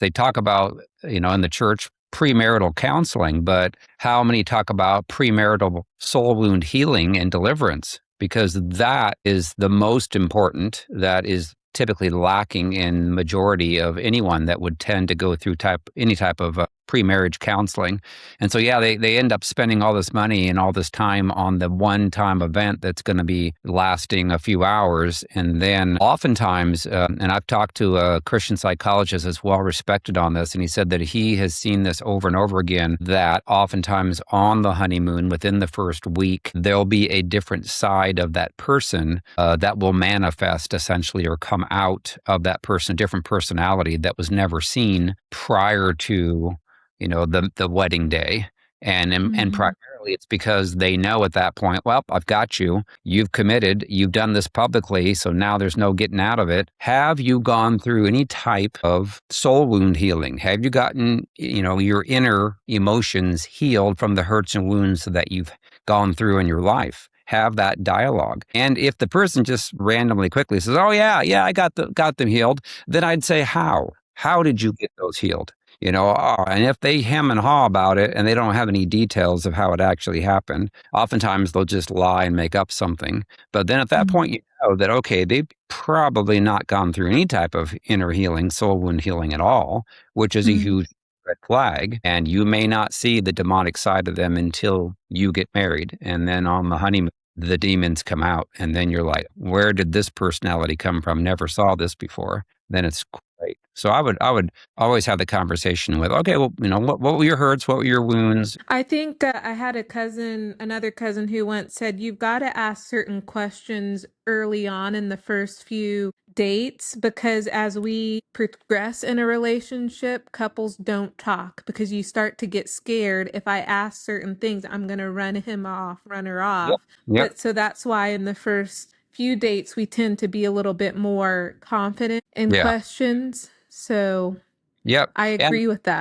They talk about, in the church, premarital counseling, but how many talk about premarital soul wound healing and deliverance? Because that is the most important. That is typically lacking in majority of anyone that would tend to go through any type of pre-marriage counseling. And so, yeah, they end up spending all this money and all this time on the one-time event that's going to be lasting a few hours. And then oftentimes, and I've talked to a Christian psychologist that's well respected on this, and he said that he has seen this over and over again, that oftentimes on the honeymoon, within the first week, there'll be a different side of that person that will manifest essentially, or come out of that person, a different personality that was never seen prior to the wedding day. And primarily it's because they know at that point, well, I've got you. You've committed. You've done this publicly. So now there's no getting out of it. Have you gone through any type of soul wound healing? Have you gotten, your inner emotions healed from the hurts and wounds that you've gone through in your life? Have that dialogue. And if the person just randomly quickly says, oh yeah, I got them healed, then I'd say, how did you get those healed? And if they hem and haw about it and they don't have any details of how it actually happened, oftentimes they'll just lie and make up something. But then at that point, you know that, okay, they've probably not gone through any type of inner healing, soul wound healing at all, which is a huge red flag. And you may not see the demonic side of them until you get married. And then on the honeymoon, the demons come out. And then you're like, where did this personality come from? Never saw this before. Then it's great. So I would always have the conversation with, okay, well, what were your hurts? What were your wounds? I think I had another cousin who once said, you've got to ask certain questions early on in the first few dates, because as we progress in a relationship, couples don't talk because you start to get scared. If I ask certain things, I'm going to run her Yep. off. Yep. But so that's why in the first few dates, we tend to be a little bit more confident in Yeah. questions. So Yep. I And agree with that.